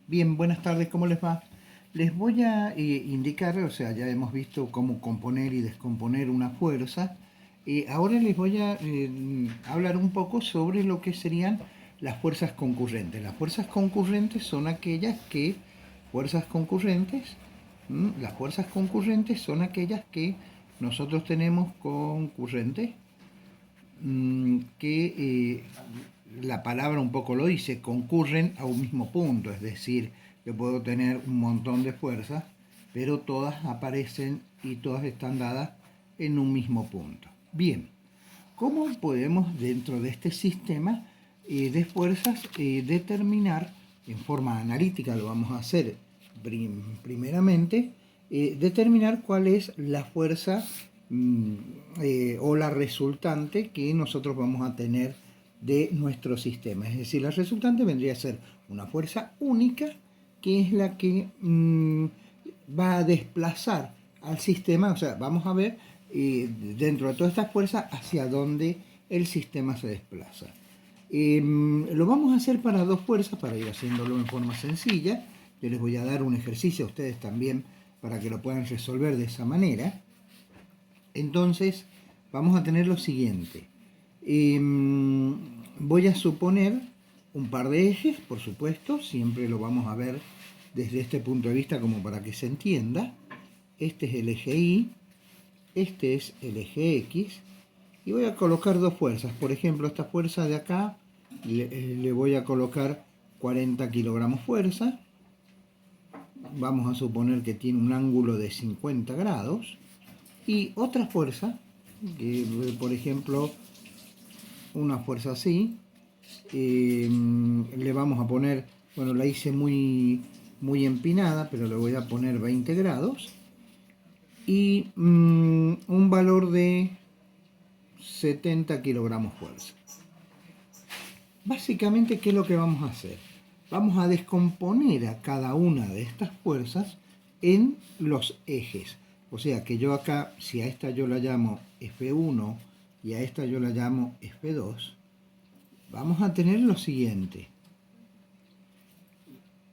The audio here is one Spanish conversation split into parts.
Bien, buenas tardes, ¿cómo les va? Les voy a indicar, o sea, ya hemos visto cómo componer y descomponer una fuerza. Ahora les voy a hablar un poco sobre lo que serían las fuerzas concurrentes. Las fuerzas concurrentes son aquellas que, fuerzas concurrentes, las fuerzas concurrentes son aquellas que nosotros tenemos concurrentes, que la palabra un poco lo dice, concurren a un mismo punto, es decir, yo puedo tener un montón de fuerzas, pero todas aparecen y todas están dadas en un mismo punto. Bien, ¿cómo podemos dentro de este sistema de fuerzas determinar en forma analítica, lo vamos a hacer primeramente, determinar cuál es la fuerza o la resultante que nosotros vamos a tener de nuestro sistema? Es decir, la resultante vendría a ser una fuerza única, que es la que va a desplazar al sistema. O sea, vamos a ver dentro de todas estas fuerzas hacia dónde el sistema se desplaza. Lo vamos a hacer para dos fuerzas, para ir haciéndolo en forma sencilla. Yo les voy a dar un ejercicio a ustedes también para que lo puedan resolver de esa manera. Entonces, vamos a tener lo siguiente. Voy a suponer un par de ejes, por supuesto, siempre lo vamos a ver desde este punto de vista como para que se entienda. Este es el eje Y, este es el eje X, y voy a colocar dos fuerzas. Por ejemplo, esta fuerza de acá le voy a colocar 40 kilogramos fuerza. Vamos a suponer que tiene un ángulo de 50 grados. Y otra fuerza, que por ejemplo, una fuerza así, le vamos a poner, bueno, la hice muy empinada, pero le voy a poner 20 grados. Y un valor de 70 kilogramos fuerza. Básicamente, ¿qué es lo que vamos a hacer? Vamos a descomponer a cada una de estas fuerzas en los ejes. O sea que yo acá, si a esta yo la llamo F1 y a esta yo la llamo F2, vamos a tener lo siguiente.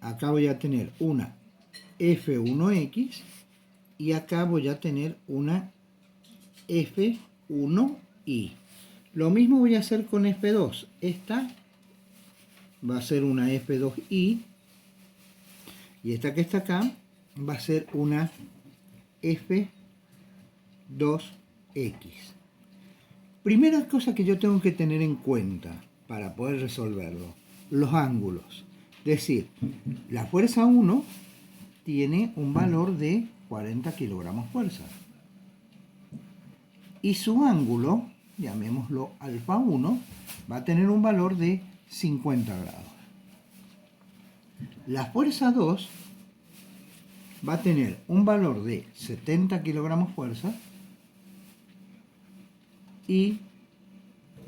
Acá voy a tener una F1X y acá voy a tener una F1Y. Lo mismo voy a hacer con F2. Esta va a ser una F2Y y esta que está acá va a ser una F2X. Primera cosa que yo tengo que tener en cuenta para poder resolverlo, los ángulos. Es decir, la fuerza 1 tiene un valor de 40 kilogramos fuerza. Y su ángulo, llamémoslo alfa 1, va a tener un valor de 50 grados. La fuerza 2 va a tener un valor de 70 kilogramos fuerza y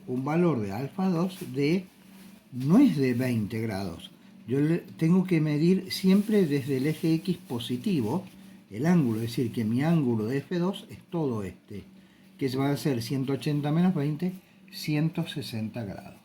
un valor de alfa 2 de, no es de 20 grados. Yo tengo que medir siempre desde el eje X positivo el ángulo, es decir, que mi ángulo de F2 es todo este, que va a ser 180 menos 20, 160 grados.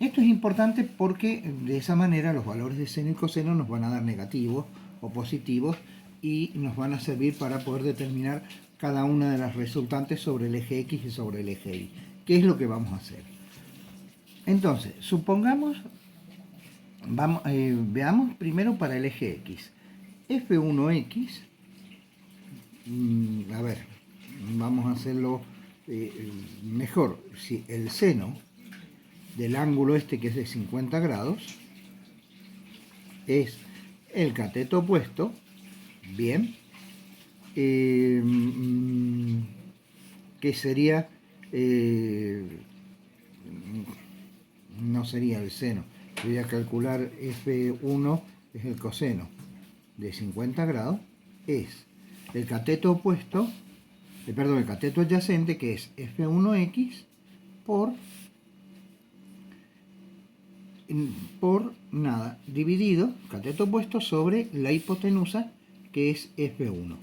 Esto es importante porque de esa manera los valores de seno y coseno nos van a dar negativos o positivos y nos van a servir para poder determinar cada una de las resultantes sobre el eje X y sobre el eje Y. ¿Qué es lo que vamos a hacer? Entonces, supongamos, veamos primero para el eje X. F1X, a ver, vamos a hacerlo mejor. Si el seno del ángulo este, que es de 50 grados, es el cateto opuesto, bien, que sería, no sería el seno, voy a calcular F1 es el coseno de 50 grados, es el cateto opuesto, perdón, el cateto adyacente, que es F1X por nada, dividido, cateto opuesto, sobre la hipotenusa, que es F1.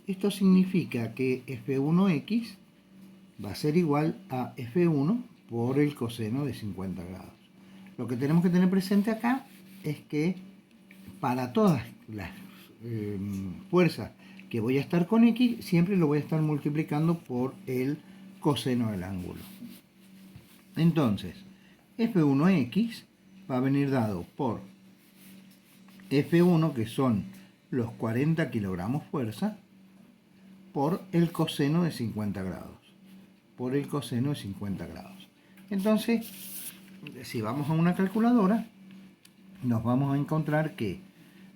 Esto significa que F1X va a ser igual a F1 por el coseno de 50 grados. Lo que tenemos que tener presente acá es que para todas las fuerzas que voy a estar con X, siempre lo voy a estar multiplicando por el coseno del ángulo. Entonces, F1X va a venir dado por F1, que son los 40 kilogramos fuerza, por el coseno de 50 grados. Por el coseno de 50 grados. Entonces, si vamos a una calculadora, nos vamos a encontrar que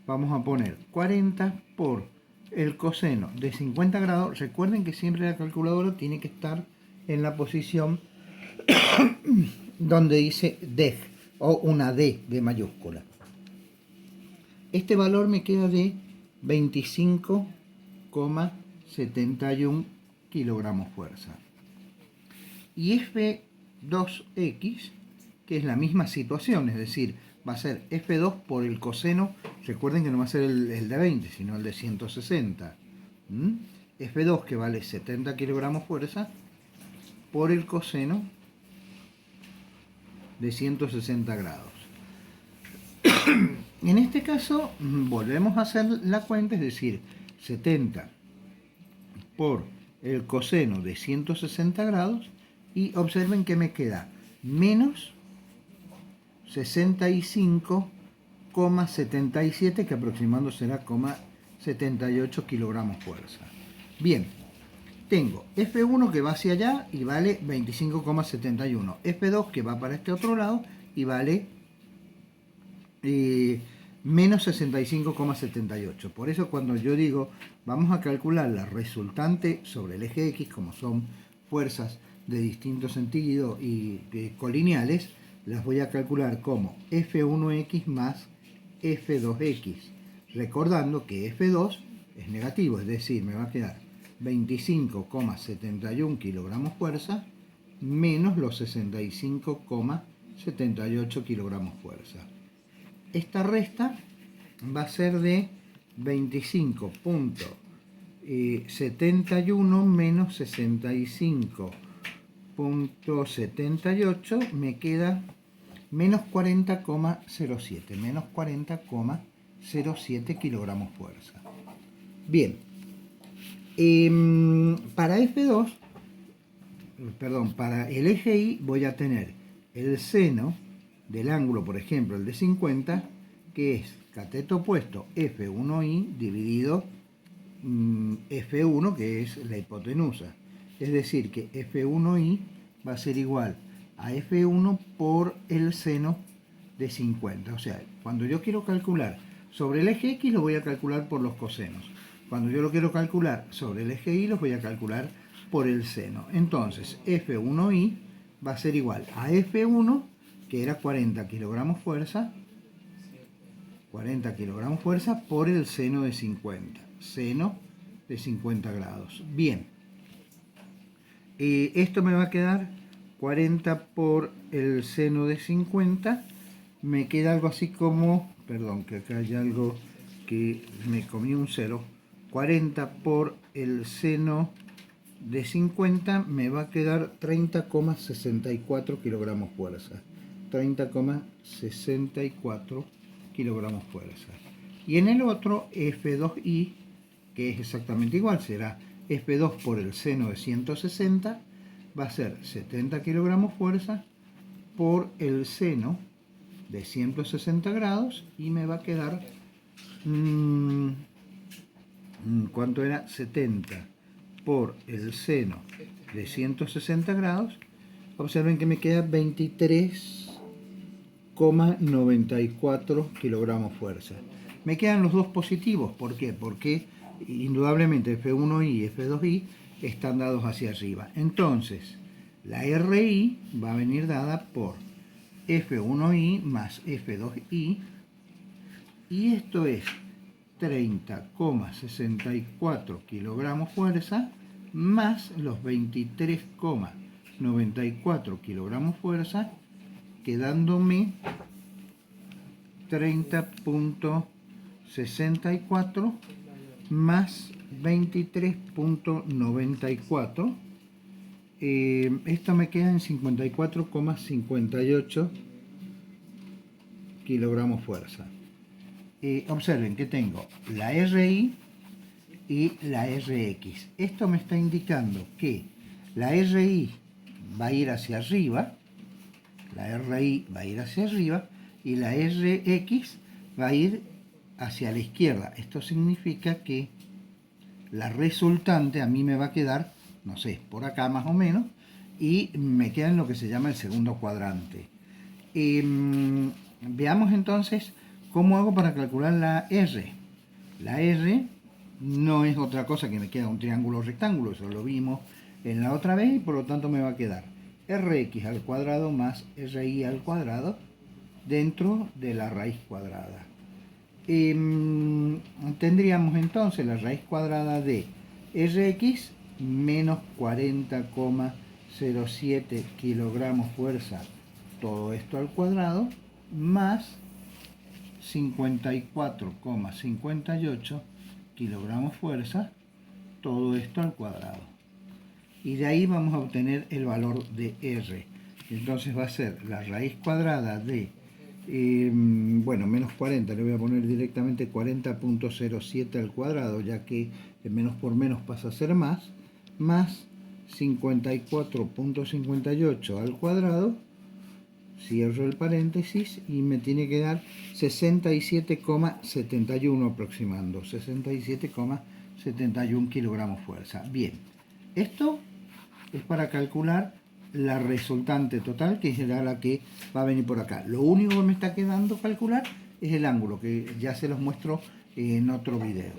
vamos a poner 40 por el coseno de 50 grados. Recuerden que siempre la calculadora tiene que estar en la posición donde dice DEG o una D de mayúscula. Este valor me queda de 25,71 kilogramos fuerza. Y F2X, que es la misma situación, es decir, va a ser F2 por el coseno. Recuerden que no va a ser el de 20, sino el de 160. F2, que vale 70 kilogramos fuerza, por el coseno de 160 grados. En este caso, volvemos a hacer la cuenta, es decir, 70 por el coseno de 160 grados, y observen que me queda menos 65,77, que aproximando será 78 kilogramos fuerza. Bien, tengo F1 que va hacia allá y vale 25,71, F2 que va para este otro lado y vale menos 65,78. Por eso cuando yo digo vamos a calcular la resultante sobre el eje X, como son fuerzas de distinto sentido y colineales, las voy a calcular como F1X más F2X, recordando que F2 es negativo, es decir, me va a quedar 25,71 kilogramos fuerza menos los 65,78 kilogramos fuerza. Esta resta va a ser de 25,71 menos 65,78, me queda menos 40,07, menos 40,07 kilogramos fuerza. Bien, para F2, para el eje Y voy a tener el seno del ángulo, por ejemplo, el de 50, que es cateto opuesto F1Y dividido F1, que es la hipotenusa. Es decir, que F1Y va a ser igual a F1 por el seno de 50. O sea, cuando yo quiero calcular sobre el eje X, lo voy a calcular por los cosenos. Cuando yo lo quiero calcular sobre el eje Y, los voy a calcular por el seno. Entonces, F1Y va a ser igual a F1, que era 40 kilogramos fuerza, 40 kilogramos fuerza por el seno de 50. Seno de 50 grados. Bien. Esto me va a quedar 40 por el seno de 50. Me queda algo así como, perdón, que acá hay algo que me comí un 0. 40 por el seno de 50 me va a quedar 30,64 kilogramos fuerza. 30,64 kilogramos fuerza. Y en el otro, F2Y, que es exactamente igual, será F2 por el seno de 160, va a ser 70 kilogramos fuerza por el seno de 160 grados, y me va a quedar, ¿cuánto era? 70 por el seno de 160 grados. Observen que me queda 23,94 kilogramos fuerza. Me quedan los dos positivos. ¿Por qué? Porque indudablemente F1Y y F2Y están dados hacia arriba. Entonces, la RI va a venir dada por F1Y más F2Y, y esto es 30,64 kilogramos fuerza más los 23,94 kilogramos fuerza, quedándome 30,64 más 23,94. Esto me queda en 54,58 kilogramos fuerza. observen que tengo la RI y la RX. Esto me está indicando que la RI va a ir hacia arriba, la RI va a ir hacia arriba y la RX va a ir hacia la izquierda. Esto significa que la resultante a mí me va a quedar, no sé, por acá más o menos, y me queda en lo que se llama el segundo cuadrante. Veamos entonces cómo hago para calcular la R. La R no es otra cosa que me queda un triángulo rectángulo, eso lo vimos en la otra vez y por lo tanto me va a quedar Rx al cuadrado más Ri al cuadrado dentro de la raíz cuadrada. Tendríamos entonces la raíz cuadrada de Rx menos 40,07 kilogramos fuerza, todo esto al cuadrado, más 54,58 kilogramos fuerza, todo esto al cuadrado. Y de ahí vamos a obtener el valor de R. Entonces va a ser la raíz cuadrada de, menos 40, le voy a poner directamente 40,07 al cuadrado, ya que menos por menos pasa a ser más 54,58 al cuadrado, cierro el paréntesis y me tiene que dar 67,71 aproximando, 67,71 kilogramos fuerza. Bien, esto es para calcular la resultante total, que será la que va a venir por acá. Lo único que me está quedando calcular es el ángulo, que ya se los muestro en otro video.